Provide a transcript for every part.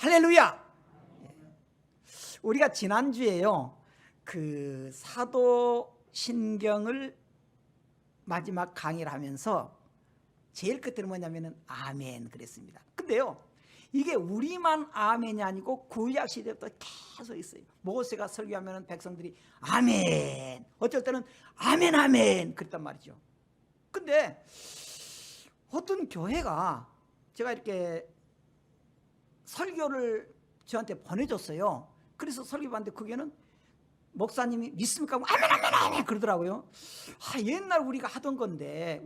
할렐루야. 우리가 지난주에요 그 사도신경을 마지막 강의를 하면서 제일 끝에는 뭐냐면은 아멘 그랬습니다. 근데요 이게 우리만 아멘이 아니고 구약 시대부터 계속 있어요. 모세가 설교하면 백성들이 아멘, 어쩔 때는 아멘 아멘 그랬단 말이죠. 근데 어떤 교회가 제가 이렇게 설교를 저한테 보내줬어요. 그래서 설교 봤는데 그게는 목사님이 믿습니까? 아멘 아멘 아멘 그러더라고요. 옛날 우리가 하던 건데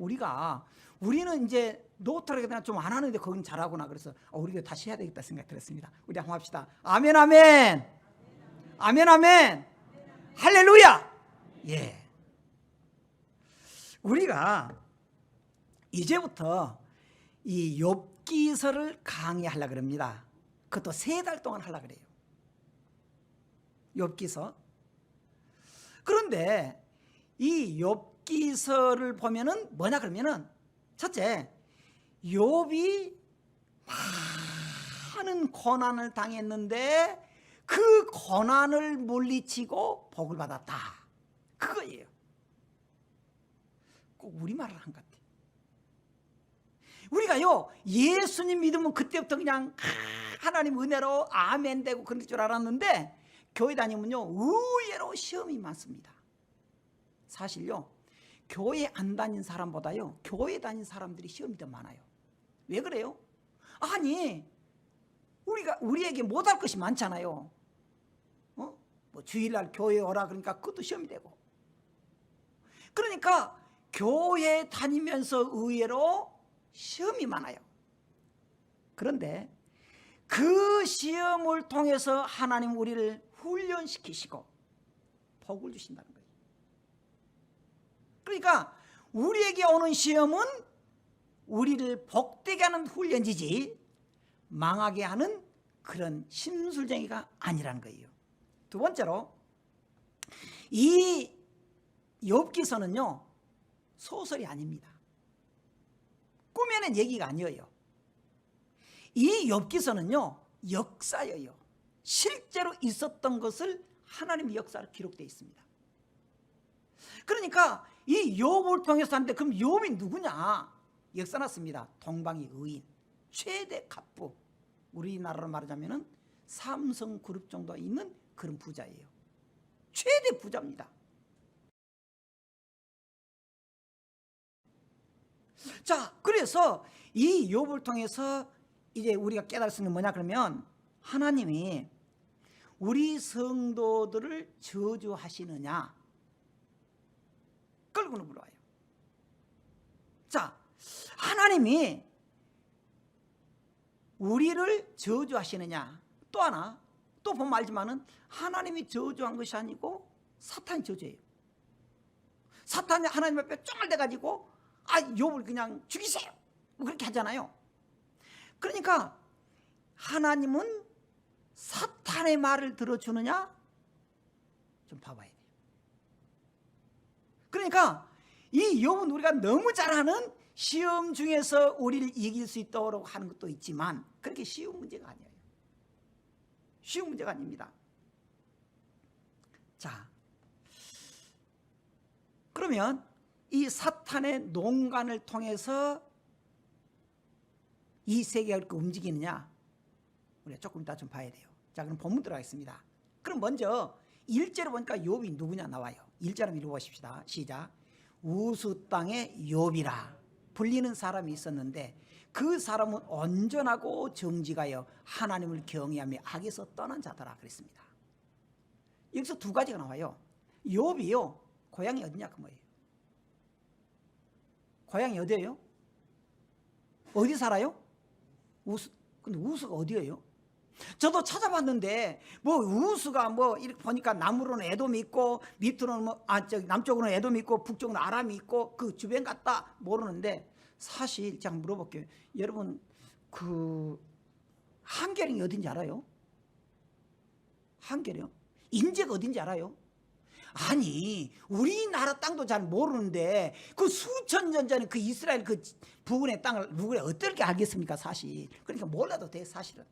우리는 이제 노트라게 그냥 좀 안 하는데 거긴 잘하구나. 그래서 우리가 다시 해야 되겠다 생각 들었습니다. 우리 한번 합시다. 아멘 아멘 아멘 아멘 할렐루야. 예, 우리가 이제부터 이 욥기서를 강의하려고 그럽니다. 그것도 3달 동안 하려고 그래요. 욥기서. 그런데 이 욥기서를 보면은 뭐냐 그러면은 첫째, 욥이 많은 고난을 당했는데 그 고난을 물리치고 복을 받았다. 그거예요. 꼭 우리말을 한 것 같아요. 우리가요 예수님 믿으면 그때부터 그냥 하나님 은혜로 아멘 되고 그럴 줄 알았는데 교회 다니면요 의외로 시험이 많습니다. 사실요 교회 안 다닌 사람보다요 교회 다닌 사람들이 시험이 더 많아요. 왜 그래요? 아니 우리에게 못할 것이 많잖아요. 뭐 주일날 교회 오라 그러니까 그것도 시험이 되고, 그러니까 교회 다니면서 의외로 시험이 많아요. 그런데 그 시험을 통해서 하나님 우리를 훈련시키시고 복을 주신다는 거예요. 그러니까 우리에게 오는 시험은 우리를 복되게 하는 훈련이지 망하게 하는 그런 심술쟁이가 아니라는 거예요. 두 번째로 이 욥기서는요 소설이 아닙니다. 꾸며낸 얘기가 아니에요. 이 욥기서는요 역사예요. 실제로 있었던 것을 하나님의 역사로 기록되어 있습니다. 그러니까 이 욥을 통해서 하는데 그럼 욥이 누구냐? 역사났습니다. 동방의 의인, 최대 갑부, 우리나라로 말하자면 삼성그룹 정도 있는 그런 부자예요. 최대 부자입니다. 자, 그래서 이 욥을 통해서 이제 우리가 깨달을 수 있는 게 뭐냐 그러면 하나님이 우리 성도들을 저주하시느냐 끌고는 물어와요. 자, 하나님이 우리를 저주하시느냐, 또 하나 또 보면 알지만은 하나님이 저주한 것이 아니고 사탄이 저주해요. 사탄이 하나님 앞에 쫑을 대가지고 욥을 그냥 죽이세요 뭐 그렇게 하잖아요. 그러니까 하나님은 사탄의 말을 들어주느냐 좀 봐봐야 돼요. 그러니까 이 욥은 우리가 너무 잘하는 시험 중에서 우리를 이길 수 있도록 하는 것도 있지만 그렇게 쉬운 문제가 아니에요. 쉬운 문제가 아닙니다. 자, 그러면 이 사탄의 농간을 통해서 이 세계가 그렇게 움직이느냐 우리가 조금 이따 좀 봐야 돼요. 자, 그럼 본문 들어가겠습니다. 그럼 먼저 1절을 보니까 욥이 누구냐 나와요. 1절 한번 읽어보십시다. 시작. 우수 땅의 욥이라 불리는 사람이 있었는데 그 사람은 온전하고 정직하여 하나님을 경외하며 악에서 떠난 자더라 그랬습니다. 여기서 두 가지가 나와요. 욥이요 고향이 어디냐 그 뭐예요? 고향이 어디예요? 어디 살아요? 우수. 근데 우수가 어디예요? 저도 찾아봤는데 뭐 우수가 뭐 이렇게 보니까 남으로는 에돔이 있고 밑으로는 남쪽으로는 에돔이 있고 북쪽으로는 아람이 있고 그 주변 같다 모르는데 사실 제가 물어볼게요. 여러분 그 한계령이 어딘지 알아요? 한계령? 인제가 어딘지 알아요? 아니 우리나라 땅도 잘 모르는데 그 수천 년 전에 그 이스라엘 그 부근의 땅을 누구야 어떻게 알겠습니까 사실. 그러니까 몰라도 돼 사실은.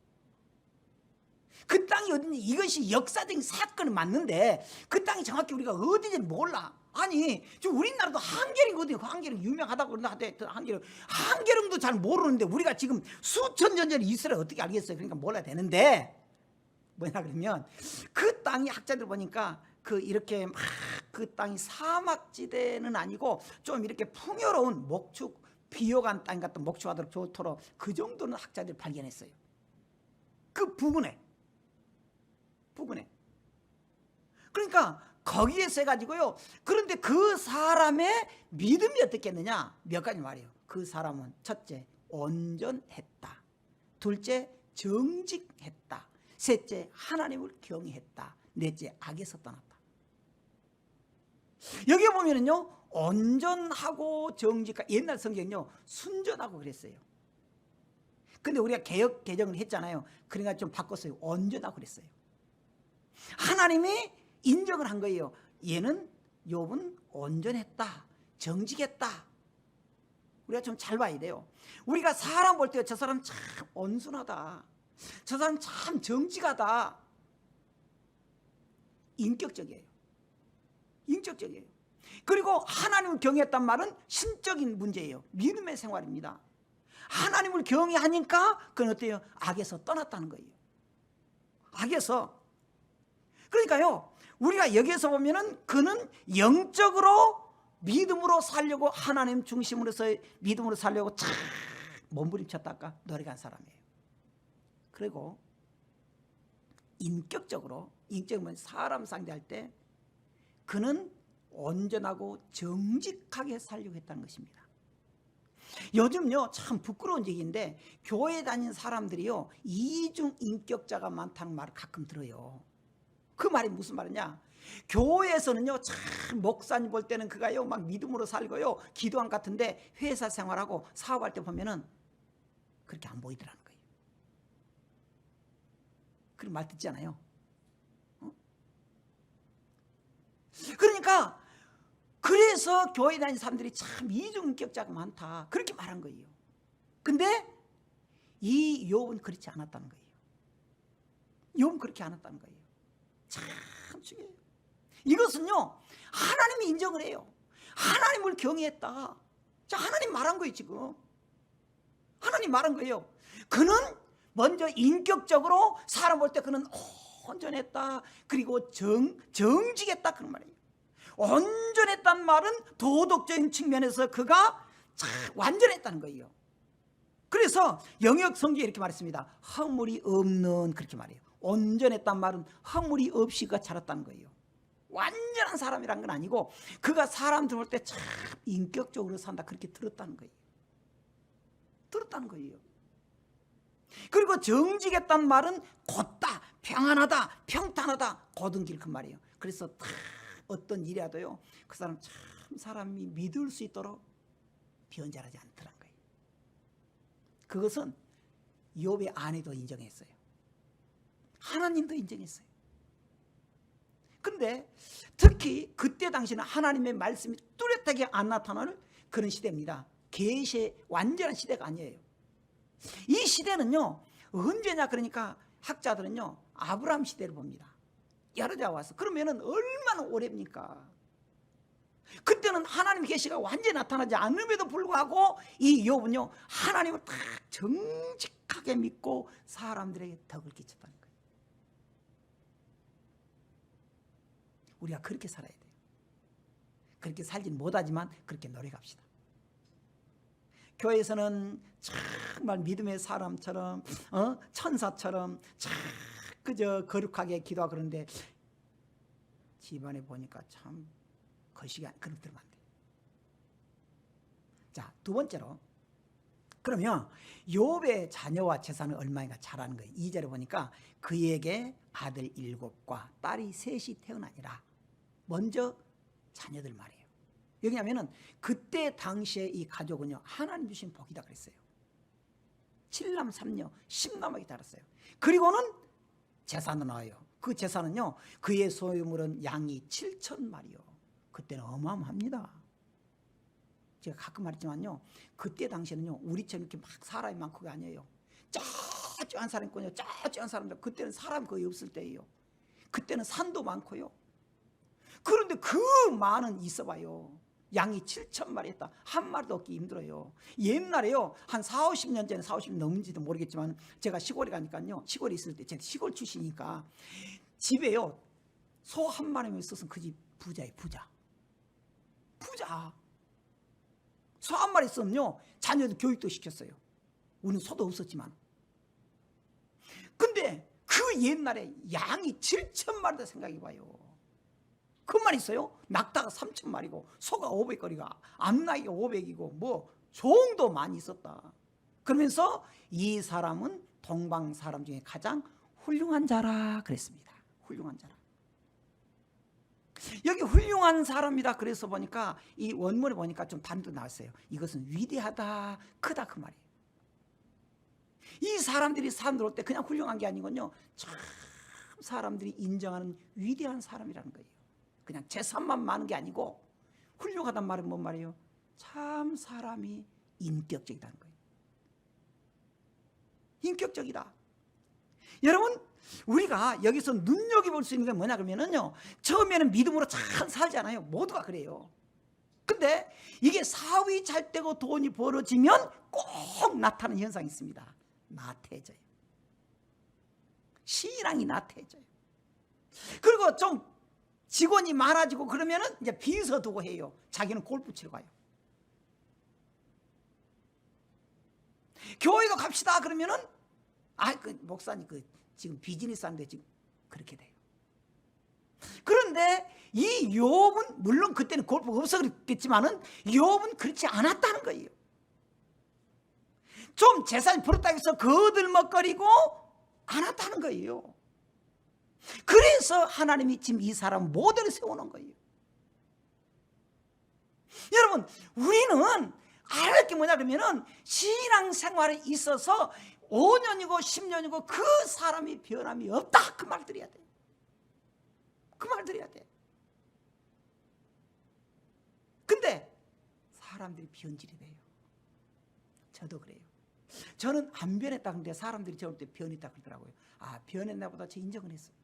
그 땅이 어딘지 이것이 역사적인 사건이 맞는데 그 땅이 정확히 우리가 어딘지 몰라. 아니 지금 우리나라도 한계령이거든요. 한계령 유명하다고 그러는데 한계령도 잘 모르는데 우리가 지금 수천 년 전에 이스라엘 어떻게 알겠어요? 그러니까 몰라야 되는데 뭐냐 그러면 그 땅이 학자들 보니까 그 이렇게 막 그 땅이 사막지대는 아니고 좀 이렇게 풍요로운 목축 비옥한 땅 같은 목축하도록 좋도록 그 정도는 학자들이 발견했어요. 그 부근에 그러니까 거기에서 해가지고요. 그런데 그 사람의 믿음이 어떻겠느냐 몇 가지 말이에요. 그 사람은 첫째 온전했다, 둘째 정직했다, 셋째 하나님을 경외했다, 넷째 악에서 떠났다. 여기 보면은요 온전하고 정직한, 옛날 성경은요 순전하고 그랬어요. 근데 우리가 개역 개정을 했잖아요. 그러니까 좀 바꿨어요. 온전하고 그랬어요. 하나님이 인정을 한 거예요. 얘는 욥은 온전했다, 정직했다. 우리가 좀 잘 봐야 돼요. 우리가 사람 볼 때 저 사람 참 온순하다, 저 사람 참 정직하다, 인격적이에요. 인격적이에요. 그리고 하나님을 경외했단 말은 신적인 문제예요. 믿음의 생활입니다. 하나님을 경외하니까 그건 어때요? 악에서 떠났다는 거예요. 악에서. 그러니까요 우리가 여기에서 보면은 그는 영적으로 믿음으로 살려고, 하나님 중심으로서 믿음으로 살려고 참 몸부림쳤다가 노력한 사람이에요. 그리고 인격적으로, 인격은 사람 상대할 때 그는 온전하고 정직하게 살려고 했다는 것입니다. 요즘요 참 부끄러운 얘기인데 교회 다니는 사람들이요 이중 인격자가 많다는 말을 가끔 들어요. 그 말이 무슨 말이냐, 교회에서는요 참 목사님 볼 때는 그가요 막 믿음으로 살고요 기도한 같은데 회사 생활하고 사업할 때 보면은 그렇게 안 보이더라는 거예요. 그런 말 듣지 않아요? 그러니까 그래서 교회 다니는 사람들이 참 이중인격자가 많다 그렇게 말한 거예요. 근데 이 욥은 그렇지 않았다는 거예요. 욥은 그렇게 않았다는 거예요. 참 중요해요. 이것은요 하나님이 인정을 해요. 하나님을 경외했다. 자, 하나님 말한 거예요. 지금 하나님 말한 거예요. 그는 먼저 인격적으로 사람 볼 때 그는 온전했다, 그리고 정직했다 그런 말이에요. 온전했단 말은 도덕적인 측면에서 그가 참 완전했다는 거예요. 그래서 영역 성경에 이렇게 말했습니다. 허물이 없는, 그렇게 말해요. 온전했단 말은 허물이 없이 그가 자랐다는 거예요. 완전한 사람이란 건 아니고 그가 사람들 볼 때 참 인격적으로 산다 그렇게 들었다는 거예요. 들었다는 거예요. 그리고 정직했단 말은 곧다, 평안하다, 평탄하다, 곧은 길 그 말이에요. 그래서 다 어떤 일이라도요 그 사람 참 사람이 믿을 수 있도록 변절하지 않더란 거예요. 그것은 욥의 아내도 인정했어요. 하나님도 인정했어요. 근데 특히 그때 당시는 하나님의 말씀이 뚜렷하게 안 나타나는 그런 시대입니다. 계시의 완전한 시대가 아니에요. 이 시대는요 언제냐, 그러니까 학자들은요 아브라함 시대를 봅니다. 여러 자 와서. 그러면은 얼마나 오래입니까? 그때는 하나님의 계시가 완전히 나타나지 않음에도 불구하고 이 욥은요 하나님을 딱 정직하게 믿고 사람들에게 덕을 끼쳤다는 거예요. 우리가 그렇게 살아야 돼요. 그렇게 살진 못하지만 그렇게 노력합시다. 교회에서는 정말 믿음의 사람처럼 천사처럼 참 그저 거룩하게 기도하고 그러는데 집안에 보니까 참 거시기 그런 들으면 안 돼요. 자, 두 번째로, 그러면 욥의 자녀와 재산은 얼마인가 잘하는 거예요. 2절에 보니까 그에게 아들 7과 딸이 3이 태어나니라. 먼저 자녀들 말이에요. 여기냐면은 그때 당시에 이 가족은요 하나님 주신 복이다 그랬어요. 7남 3녀 10남에게 달았어요. 그리고는 재산도 나와요. 그 재산은요 그의 소유물은 양이 7,000마리요. 그때는 어마어마합니다. 제가 가끔 말했지만요 그때 당시에는요 우리처럼 이렇게 막 사람이 많고가 아니에요. 쫙쫙한 사람 있거든요. 쫙쫙한 사람들. 그때는 사람 거의 없을 때예요. 그때는 산도 많고요. 그런데 그 많은 있어봐요. 양이 7,000마리 했다. 한 마리도 얻기 힘들어요. 옛날에요. 한 40, 50년 전에 40년 넘은지도 모르겠지만 제가 시골에 가니까요. 시골에 있을 때 제가 시골 출신이니까 집에요. 소 한 마리만 있었으면 그 집 부자예요. 부자. 소 한 마리 있으면요. 자녀들 교육도 시켰어요. 우리는 소도 없었지만. 근데 그 옛날에 양이 7,000마리다 생각해봐요. 그만 있어요. 낙타가 3,000마리고 소가 500거리가 암나기가 500이고 뭐 종도 많이 있었다. 그러면서 이 사람은 동방 사람 중에 가장 훌륭한 자라 그랬습니다. 훌륭한 자라. 여기 훌륭한 사람이다 그래서 보니까 이 원문에 보니까 좀 단도 나왔어요. 이것은 위대하다 크다 그 말이에요. 이 사람들이 사람들 올 때 그냥 훌륭한 게 아니군요. 참 사람들이 인정하는 위대한 사람이라는 거예요. 그냥 재산만 많은 게 아니고 훌륭하단 말은 뭔 말이에요? 참 사람이 인격적이라는 거예요. 인격적이다. 여러분 우리가 여기서 눈여겨볼 수 있는 게 뭐냐 그러면요, 처음에는 믿음으로 잘 살잖아요. 모두가 그래요. 근데 이게 사위 잘 되고 돈이 벌어지면 꼭 나타나는 현상이 있습니다. 나태해져요. 신앙이 나태해져요. 그리고 좀 직원이 많아지고 그러면은 이제 비서두고 해요. 자기는 골프 치러 가요. 교회도 갑시다 그러면은 그 목사님 지금 비즈니스 하는데 지금 그렇게 돼요. 그런데 이 욥은 물론 그때는 골프가 없어 그랬겠지만은 욥은 그렇지 않았다는 거예요. 좀 재산이 불었다고 해서 거들먹거리고 않았다는 거예요. 그래서 하나님이 지금 이 사람 모델을 세우는 거예요. 여러분 우리는 알을 게 뭐냐 그러면은 신앙생활에 있어서 5년이고 10년이고 그 사람이 변함이 없다 그 말 드려야 돼. 그 말 드려야 돼. 근데 사람들이 변질이 돼요. 저도 그래요. 저는 안 변했다 근데 사람들이 저럴 때 변했다 그러더라고요. 아 변했나 보다 저 인정을 했어요.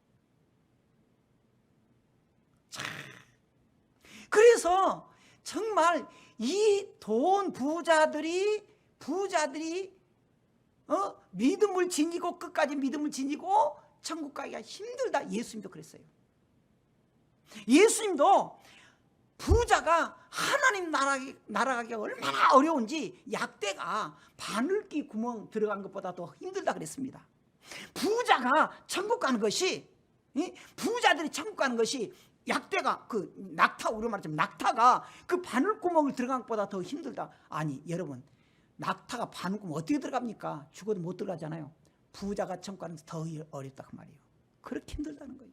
그래서 정말 이 돈 부자들이 믿음을 지니고 끝까지 믿음을 지니고 천국 가기가 힘들다. 예수님도 그랬어요. 예수님도 부자가 하나님 나라 가기가 얼마나 어려운지 약대가 바늘귀 구멍 들어간 것보다 더 힘들다 그랬습니다. 부자가 천국 가는 것이 부자들이 천국 가는 것이 약대가 그 낙타 우리 말하자면 낙타가 그 바늘구멍을 들어간 것보다 더 힘들다. 아니 여러분 낙타가 바늘구멍 어떻게 들어갑니까? 죽어도 못 들어가잖아요. 부자가 천국 가는 더 어렵다 그 말이에요. 그렇게 힘들다는 거예요.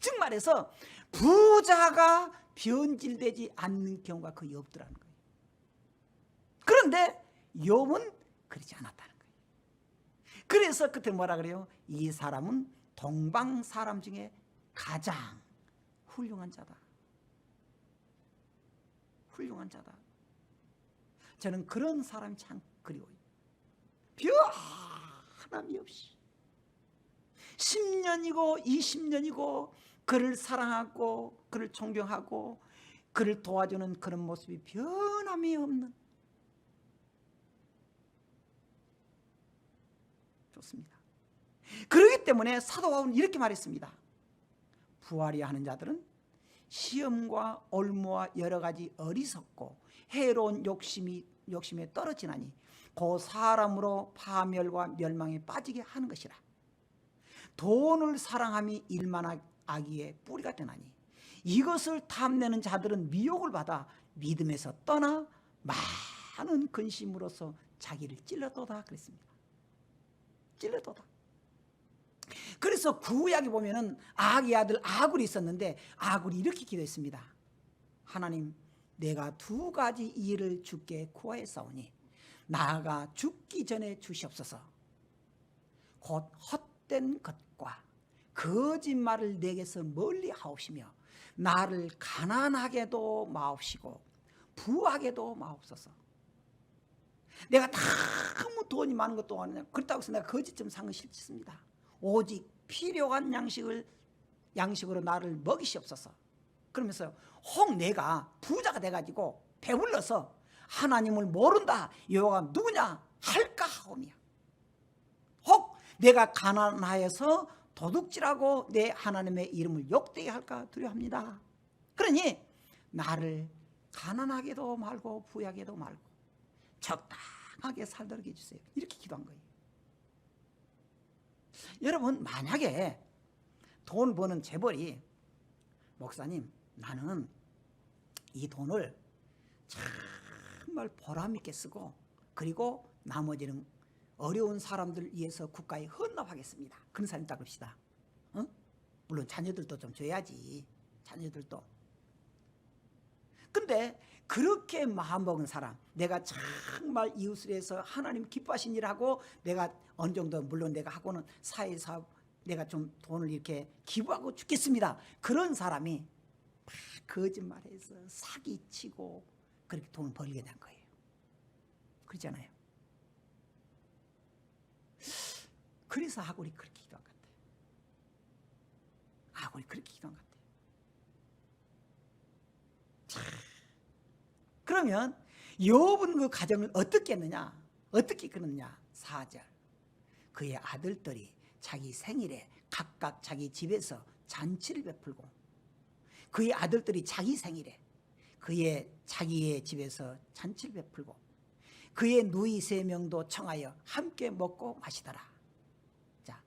즉 말해서 부자가 변질되지 않는 경우가 거의 없더라는 거예요. 그런데 욥은 그렇지 않았다는 거예요. 그래서 그때 뭐라 그래요? 이 사람은 동방 사람 중에 가장 훌륭한 자다. 훌륭한 자다. 저는 그런 사람이 참 그리워요. 변함이 없이 10년이고 20년이고 그를 사랑하고 그를 존경하고 그를 도와주는 그런 모습이 변함이 없는. 좋습니다. 그렇기 때문에 사도 바울은 이렇게 말했습니다. 부활이야 하는 자들은 시험과 올무와 여러 가지 어리석고 해로운 욕심에 떨어지나니 그 사람으로 파멸과 멸망에 빠지게 하는 것이라. 돈을 사랑함이 일만한 악의의 뿌리가 되나니 이것을 탐내는 자들은 미혹을 받아 믿음에서 떠나 많은 근심으로써 자기를 찔러도다 그랬습니다. 찔러도다. 그래서 구약에 보면은 악의 아들 아굴이 있었는데 아굴이 이렇게 기도했습니다. 하나님 내가 2가지 일을 주께 구하였사오니 나아가 죽기 전에 주시옵소서. 곧 헛된 것과 거짓말을 내게서 멀리 하옵시며 나를 가난하게도 마옵시고 부하게도 마옵소서. 내가 너무 돈이 많은 것도 아니냐. 그렇다고 해서 내가 거짓 좀 산 거 싫습니다. 오직 필요한 양식으로 나를 먹이시옵소서. 그러면서 혹 내가 부자가 돼가지고 배불러서 하나님을 모른다, 여호와가 누구냐 할까 하오며, 혹 내가 가난하여서 도둑질하고 내 하나님의 이름을 욕되게 할까 두려워합니다. 그러니 나를 가난하게도 말고 부유하게도 말고 적당하게 살도록 해주세요. 이렇게 기도한 거예요. 여러분, 만약에 돈 버는 재벌이 목사님, 나는 이 돈을 정말 보람 있게 쓰고 그리고 나머지는 어려운 사람들 위해서 국가에 헌납하겠습니다. 그런 사람이 딱 합시다. 물론 자녀들도 좀 줘야지. 자녀들도. 근데 그렇게 마음먹은 사람, 내가 정말 이웃을 위해서 하나님 기뻐하신 일을 하고 내가 어느 정도 물론 내가 하고는 사회사업 내가 좀 돈을 이렇게 기부하고 죽겠습니다. 그런 사람이 막 거짓말해서 사기치고 그렇게 돈을 벌게 된 거예요. 그렇잖아요. 그래서 아골이 그렇게 기도한 것 같아요. 아골이 그렇게 기도한 것 같아요. 자, 그러면 욥은 그 가정을 어떻게 했느냐? 어떻게 끊었냐? 4절. 그의 아들들이 자기 생일에 각각 자기 집에서 잔치를 베풀고, 그의 아들들이 자기 생일에 자기의 집에서 잔치를 베풀고, 그의 누이 3명도 청하여 함께 먹고 마시더라. 자,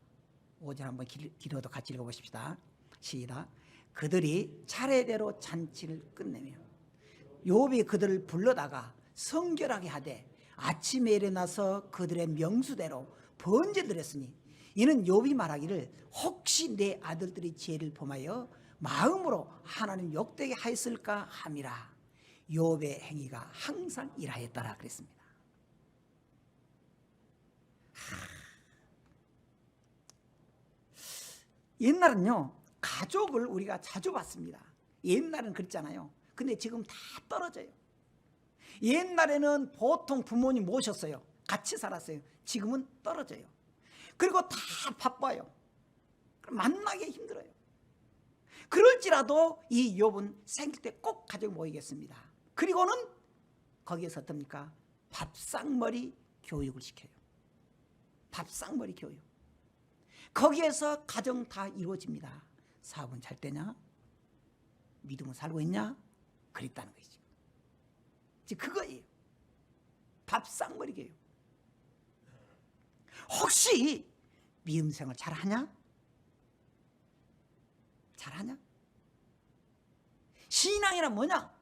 5절 한번 기도도 같이 읽어보십시다. 시작. 그들이 차례대로 잔치를 끝내며 욥이 그들을 불러다가 성결하게 하되 아침에 일어나서 그들의 명수대로 번제드렸으니 이는 욥이 말하기를 혹시 내 아들들이 죄를 범하여 마음으로 하나님 욕되게 하였을까 함이라. 욥의 행위가 항상 이라였더라 그랬습니다. 옛날은요, 가족을 우리가 자주 봤습니다. 옛날은 그랬잖아요. 근데 지금 다 떨어져요. 옛날에는 보통 부모님 모셨어요. 같이 살았어요. 지금은 떨어져요. 그리고 다 바빠요. 만나기 힘들어요. 그럴지라도 이 욥은 생일 때 꼭 가족 모이겠습니다. 그리고는 거기에서 어떻습니까? 밥상머리 교육을 시켜요. 밥상머리 교육. 거기에서 가정 다 이루어집니다. 사업은 잘 되냐? 믿음은 살고 있냐? 그랬다는 거죠. 지금 그거예요. 밥상머리 교육. 혹시 미음생활 잘하냐? 잘하냐? 신앙이란 뭐냐?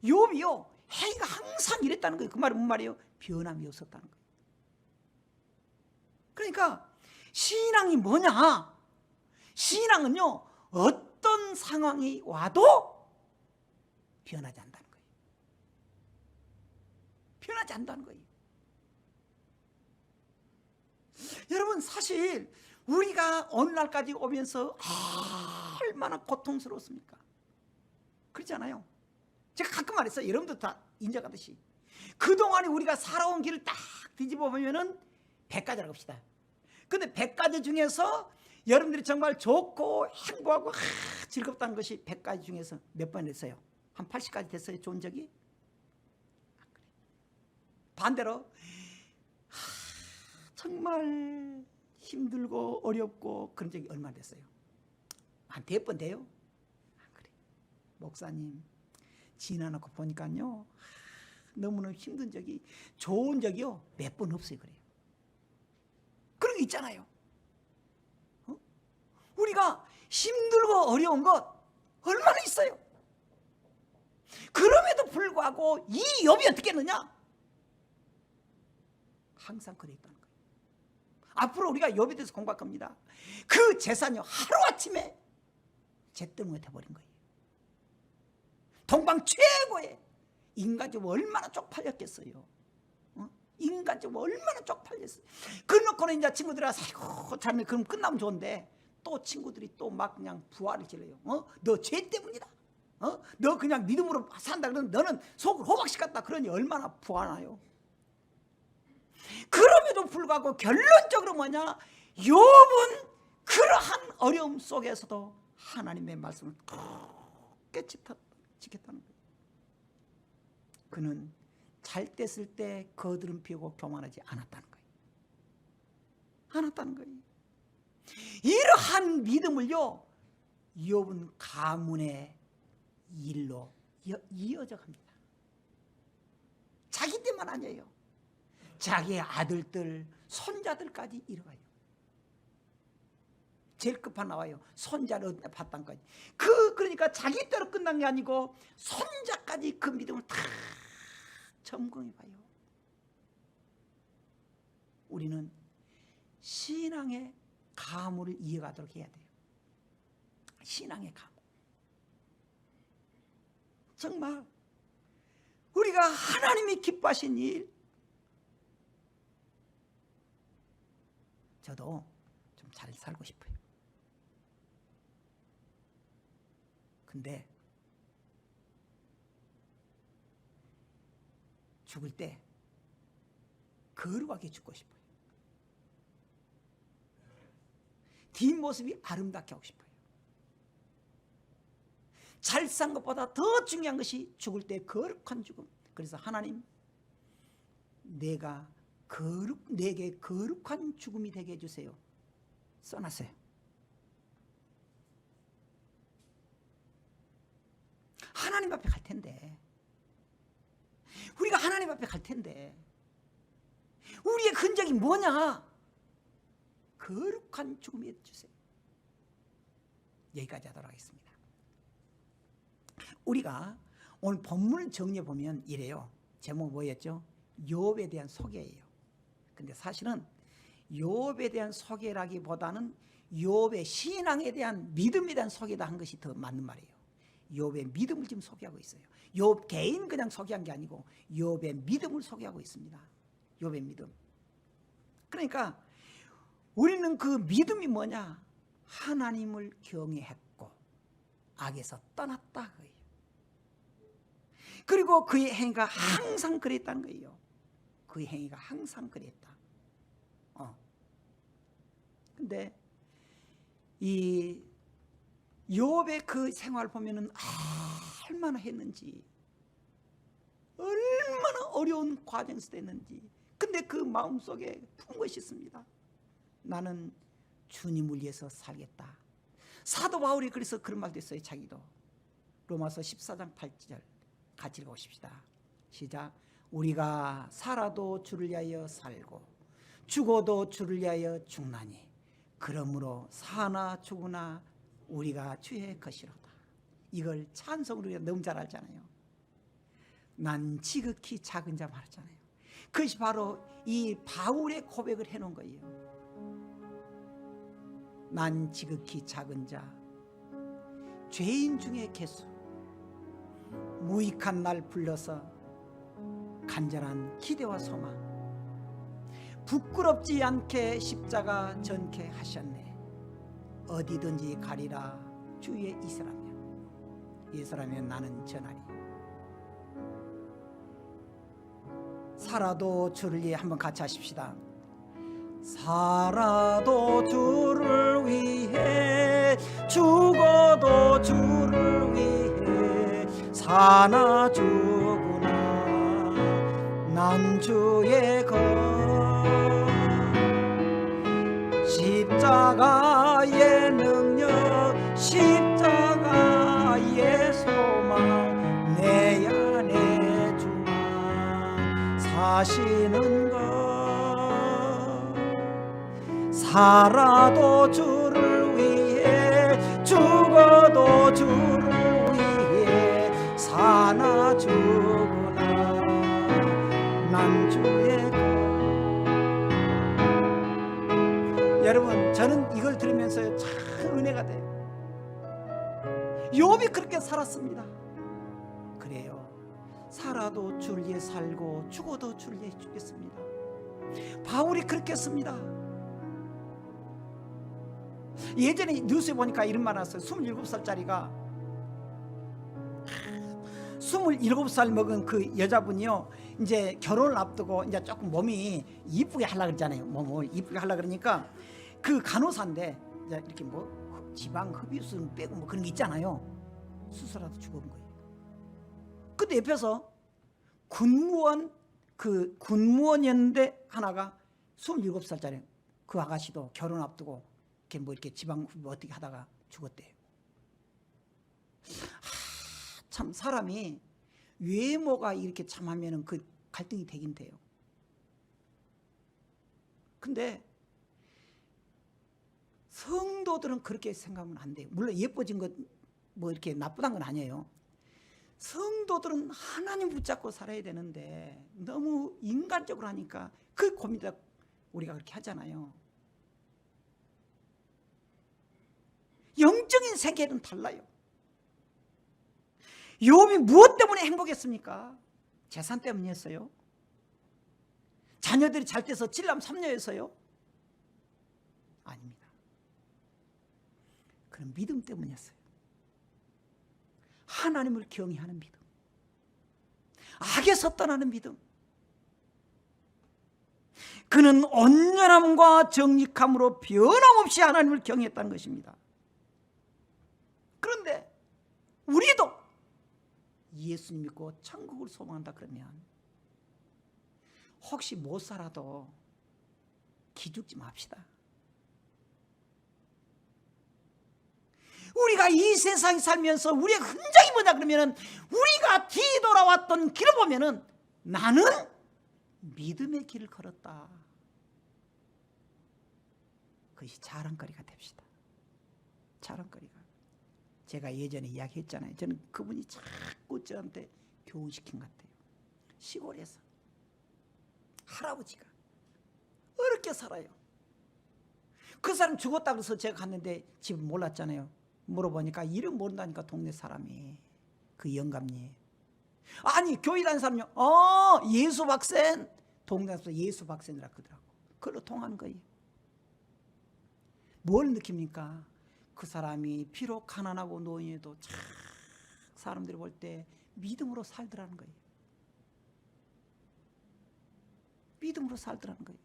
욥이요, 행위가 항상 이랬다는 거예요. 그 말은 뭔 말이에요? 변함이 없었다는 거예요. 그러니까 신앙이 뭐냐? 신앙은요, 어떤 상황이 와도 변하지 않는다는 거예요. 변하지 않는다는 거예요. 여러분, 사실 우리가 어느 날까지 오면서 얼마나 고통스러웠습니까? 그렇지 않아요? 제가 가끔 말했어요. 여러분도 다 인정하듯이 그동안에 우리가 살아온 길을 딱 뒤집어 보면은 100가지라고 합시다. 근데 100가지 중에서 여러분들이 정말 좋고 행복하고 즐겁다는 것이 100가지 중에서 몇 번 됐어요? 한 80가지 됐어요? 좋은 적이? 반대로 정말 힘들고 어렵고 그런 적이 얼마나 됐어요? 한 100번 돼요? 그래. 목사님 지나놓고 보니까요, 너무너무 힘든 적이, 좋은 적이요 몇 번 없어요. 그래요. 그런 게 있잖아요. 우리가 힘들고 어려운 것 얼마나 있어요. 그럼에도 불구하고 이 욥이 어떻게 했느냐? 항상 그래 있다는 거예요. 앞으로 우리가 욥에 대해서 공부할 겁니다. 그 재산이 하루아침에 잿더미가 돼버린 거예요. 동방 최고의 인간적으로 얼마나 쪽팔렸겠어요. 인간적으로 얼마나 쪽팔렸어요. 그러고는 이제 친구들이 아이고 자매 그럼 끝나면 좋은데 또 친구들이 또 막 그냥 부활을 질러요. 너 죄 때문이다. 너 그냥 믿음으로 산다. 그러면 너는 속을 호박씨 같다. 그러니 얼마나 부활하나요? 그럼에도 불구하고 결론적으로 뭐냐? 욥은 그러한 어려움 속에서도 하나님의 말씀을 굳게 지켰다는 거예요. 그는 잘 때 쓸 때 거드름 피우고 교만하지 않았다는 거예요. 않았다는 거예요. 이러한 믿음을요, 욥은 가문의 일로 이어져 갑니다. 자기 때만 아니에요. 자기의 아들들, 손자들까지 이뤄가요. 제일 끝판 나와요. 손자를 바탕까지. 그러니까 자기 때로 끝난 게 아니고 손자까지 그 믿음을 다 점검해 봐요. 우리는 신앙의 가문을 이어가도록 해야 돼요. 신앙의 가문. 정말 우리가 하나님이 기뻐하신 일, 저도 좀 잘 살고 싶어요. 근데 죽을 때 거룩하게 죽고 싶어요. 뒷모습이 아름답게 하고 싶어요. 잘 산 것보다 더 중요한 것이 죽을 때 거룩한 죽음. 그래서 하나님, 내게 거룩한 죽음이 되게 해주세요. 써놨어요. 하나님 앞에 갈 텐데, 우리가 하나님 앞에 갈 텐데 우리의 흔적이 뭐냐? 거룩한 죽음이 해주세요. 여기까지 하도록 하겠습니다. 우리가 오늘 본문을 정리해 보면 이래요. 제목 뭐였죠? 욥에 대한 소개예요. 근데 사실은 욥에 대한 소개라기보다는 욥의 신앙에 대한 믿음에 대한 소개다 한 것이 더 맞는 말이에요. 욥의 믿음을 지금 소개하고 있어요. 욥 개인 그냥 소개한 게 아니고 욥의 믿음을 소개하고 있습니다. 욥의 믿음. 그러니까 우리는 그 믿음이 뭐냐? 하나님을 경외했고 악에서 떠났다 그예요. 그리고 그의 행위가 항상 그랬다는 거예요. 그의 행위가 항상 그랬다. 근데 이 욥의 그 생활 보면은 얼마나 했는지, 얼마나 어려운 과정에서 됐는지. 근데 그 마음속에 푼 것이 있습니다. 나는 주님을 위해서 살겠다. 사도 바울이 그래서 그런 말도 했어요. 자기도. 로마서 14장 8절 같이 읽어보십시다. 시작. 우리가 살아도 주를 위하여 살고 죽어도 주를 위하여 죽나니 그러므로 사나 죽으나 우리가 주의 것이로다. 이걸 찬송으로 우리가 너무 잘 알잖아요. 난 지극히 작은 자 말했잖아요. 그것이 바로 이 바울의 고백을 해놓은 거예요. 난 지극히 작은 자, 죄인 중에 개수, 무익한 날 불러서 간절한 기대와 소망, 부끄럽지 않게 십자가 전케 하셨네. 어디든지 가리라 주의 이스라면 나는 전하리. 살아도 주를 위해 한번 같이 하십시다. 살아도 주를 위해 죽어도 주를 위해 사나 죽으나 난 주의 것 십자가의 능력 십자가의 소망 내 안에 주만 사시는 것 살아도 주를 위해 죽어도 주를 위해 사나 죽으나 난 주의 것. 여러분, 저는 이걸 들으면서 참 은혜가 돼요. 욥이 그렇게 살았습니다. 그래요. 살아도 주를 위해 살고 죽어도 주를 위해 죽겠습니다. 바울이 그렇게 했습니다. 예전에 뉴스에 보니까 이런 말 나왔어요. 27살짜리가 27살 먹은 그 여자분이요, 이제 결혼을 앞두고 이제 조금 몸이 이쁘게 하려고 그러잖아요. 몸을 이쁘게 하려고 그러니까 그 간호사인데 이제 이렇게 뭐 지방 흡입술 빼고 뭐 그런 게 있잖아요. 수술하다 죽은 거예요. 근데 옆에서 군무원이었는데 하나가 27살짜리 그 아가씨도 결혼 앞두고 이렇게 뭐 이렇게 지방 흡입 어떻게 하다가 죽었대요. 참 사람이 외모가 이렇게 참 하면은 그 갈등이 되긴 돼요. 근데 성도들은 그렇게 생각하면 안 돼요. 물론 예뻐진 것 뭐 이렇게 나쁘단 건 아니에요. 성도들은 하나님 붙잡고 살아야 되는데 너무 인간적으로 하니까 그 고민이다 우리가 그렇게 하잖아요. 영적인 세계는 달라요. 욥이 무엇 때문에 행복했습니까? 재산 때문이었어요? 자녀들이 잘 돼서 칠남 삼녀였어요? 아닙니다. 그런 믿음 때문이었어요. 하나님을 경외하는 믿음, 악에서 떠나는 믿음. 그는 온전함과 정직함으로 변함없이 하나님을 경외했다는 것입니다. 그런데 우리도 예수님 믿고 천국을 소망한다 그러면 혹시 못 살아도 기죽지 맙시다. 우리가 이 세상에 살면서 우리의 흔적이 뭐냐 그러면 우리가 뒤돌아왔던 길을 보면은 나는 믿음의 길을 걸었다. 그것이 자랑거리가 됩시다. 자랑거리가. 제가 예전에 이야기했잖아요. 저는 그분이 자꾸 저한테 교훈시킨 것 같아요. 시골에서 할아버지가 어렵게 살아요. 그 사람 죽었다고 해서 제가 갔는데 집을 몰랐잖아요. 물어보니까 이름 모른다니까 동네 사람이. 그 영감님. 아니 교회 다니는 사람이요. 예수 박센. 동네에서 예수 박센이라 그러더라고. 그걸로 통하는 거예요. 뭘 느낍니까? 그 사람이 비록 가난하고 노인해도 참 사람들이 볼 때 믿음으로 살더라는 거예요. 믿음으로 살더라는 거예요.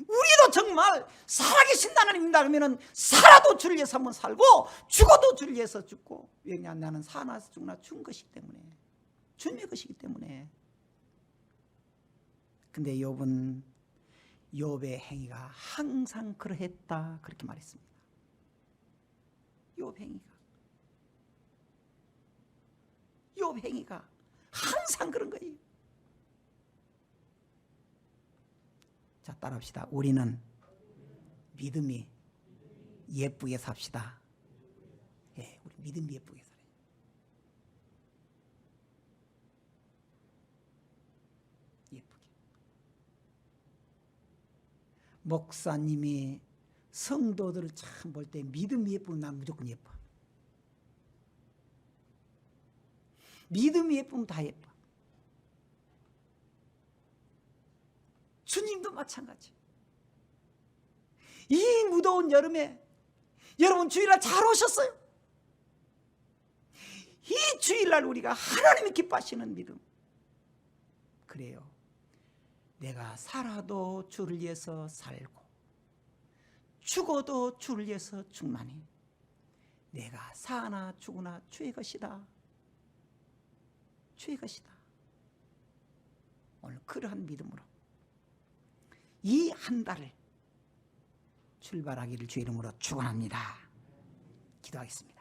우리도 정말 살아계신 하나님이다 그러면 살아도 주를 위해서 한번 살고 죽어도 주를 위해서 죽고, 왜냐 나는 사나 죽나 준 것이기 때문에, 주님의 것이기 때문에. 근데 욥은 욥의 행위가 항상 그러했다 그렇게 말했습니다. 욥 행위가 항상 그런 거예요. 자, 따라합시다. 우리는 믿음이 예쁘게 삽시다. 예, 우리 믿음이 예쁘게 살아요. 예쁘게. 목사님이 성도들을 참 볼 때 믿음이 예쁘면 난 무조건 예뻐. 믿음이 예쁘면 다 예뻐. 주님도 마찬가지. 이 무더운 여름에 여러분 주일날 잘 오셨어요? 이 주일날 우리가 하나님이 기뻐하시는 믿음. 그래요. 내가 살아도 주를 위해서 살고 죽어도 주를 위해서 죽나니 내가 사나 죽으나 주의 것이다. 주의 것이다. 오늘 그러한 믿음으로 이 한 달을 출발하기를 주의 이름으로 축원합니다. 기도하겠습니다.